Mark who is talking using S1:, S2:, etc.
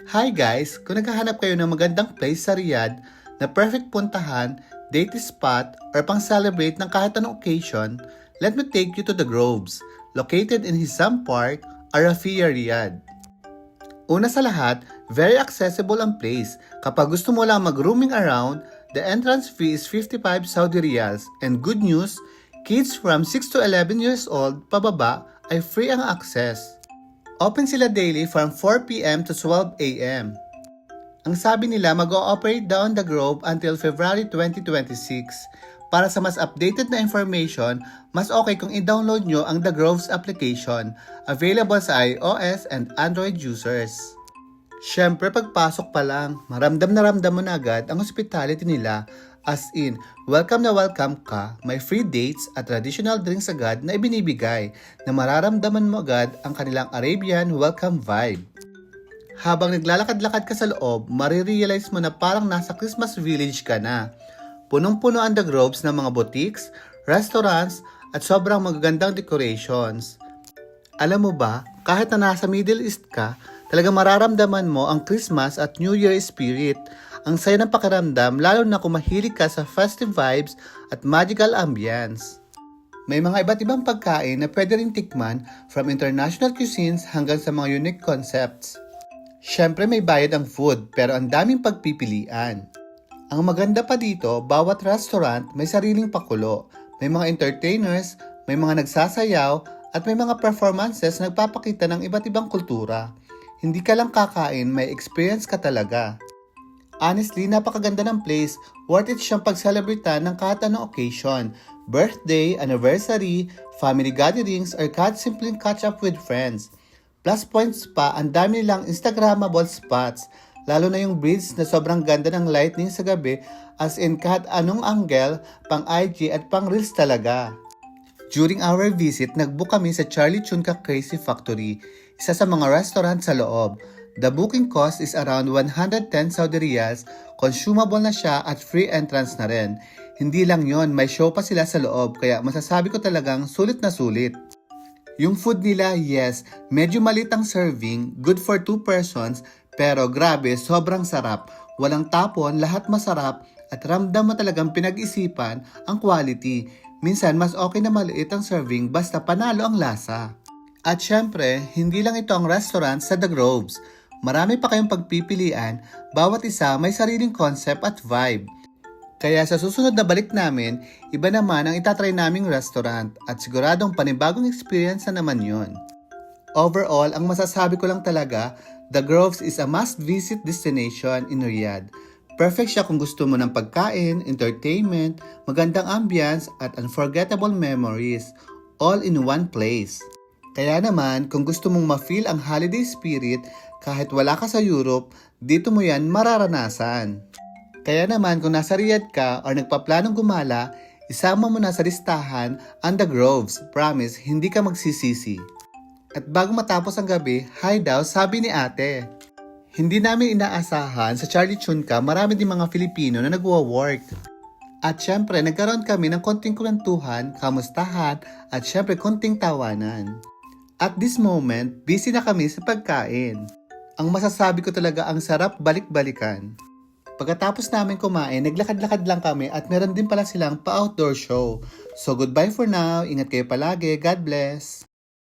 S1: Hi guys! Kung naghahanap kayo ng magandang place sa Riyadh na perfect puntahan, date spot, or pang-celebrate ng kahit anong occasion, let me take you to The Groves, located in Hizam Park, Arafia, Riyadh. Una sa lahat, very accessible ang place. Kapag gusto mo lang mag-roaming around, the entrance fee is 55 Saudi Riyals. And good news, kids from 6 to 11 years old pababa ay free ang access. Open sila daily from 4 p.m. to 12 a.m. Ang sabi nila mag-ooperate down the Grove until February 2026. Para sa mas updated na information, mas okay kung i-download nyo ang The Grove's application, available sa iOS and Android users. Siyempre pagpasok pa lang, maramdam na ramdam mo na agad ang hospitality nila. As in, welcome na welcome ka, may free dates at traditional drinks agad na ibinibigay na mararamdaman mo agad ang kanilang Arabian welcome vibe. Habang naglalakad-lakad ka sa loob, marirealize mo na parang nasa Christmas village ka na. Punong-puno ang The Groves ng mga boutiques, restaurants at sobrang magagandang decorations. Alam mo ba, kahit na nasa Middle East ka, talagang mararamdaman mo ang Christmas at New Year spirit. Ang saya ng pakiramdam lalo na kung mahilig ka sa festive vibes at magical ambience. May mga iba't ibang pagkain na pwede rin tikman from international cuisines hanggang sa mga unique concepts. Siyempre may bayad ang food pero ang daming pagpipilian. Ang maganda pa dito, bawat restaurant may sariling pakulo. May mga entertainers, may mga nagsasayaw at may mga performances na nagpapakita ng iba't ibang kultura. Hindi ka lang kakain, may experience ka talaga. Honestly, napakaganda ng place. Worth it siyang pag-celebratean ng kahit anong occasion. Birthday, anniversary, family gatherings, or kahit simpleng catch up with friends. Plus points pa, ang dami nilang Instagrammable spots. Lalo na yung bridge na sobrang ganda ng lightning sa gabi, as in kahit anong angle, pang IG at pang reels talaga. During our visit, nagbook kami sa Charlie Chunka Crazy Factory, isa sa mga restaurant sa loob. The booking cost is around 110 Saudi Riyals, consumable na siya at free entrance na rin. Hindi lang yon, may show pa sila sa loob kaya masasabi ko talagang sulit na sulit. Yung food nila, yes, medyo malit ang serving, good for 2 persons, pero grabe, sobrang sarap. Walang tapon, lahat masarap at ramdam mo talagang pinag-isipan ang quality. Minsan mas okay na maliit ang serving basta panalo ang lasa. At syempre, hindi lang ito ang restaurant sa The Groves. Marami pa kayong pagpipilian, bawat isa may sariling concept at vibe. Kaya sa susunod na balik namin, iba naman ang itatry naming restaurant at siguradong panibagong experience na naman yun. Overall, ang masasabi ko lang talaga, The Groves is a must-visit destination in Riyadh. Perfect siya kung gusto mo ng pagkain, entertainment, magandang ambience at unforgettable memories, all in one place. Kaya naman, kung gusto mong ma-feel ang holiday spirit, kahit wala ka sa Europe, dito mo yan mararanasan. Kaya naman kung nasa Riyadh ka o nagpaplanong gumala, isama mo na sa listahan ang The Groves. Promise, hindi ka magsisisi. At bago matapos ang gabi, hi daw, sabi ni ate. Hindi namin inaasahan sa Charlie Chunka marami din mga Filipino na nagwo-work. At syempre, nagkaroon kami ng konting kwentuhan, kamustahan, at syempre konting tawanan. At this moment, busy na kami sa pagkain. Ang masasabi ko talaga ang sarap balik-balikan. Pagkatapos namin kumain, naglakad-lakad lang kami at meron din pala silang pa-outdoor show. So goodbye for now, ingat kayo palagi, God bless!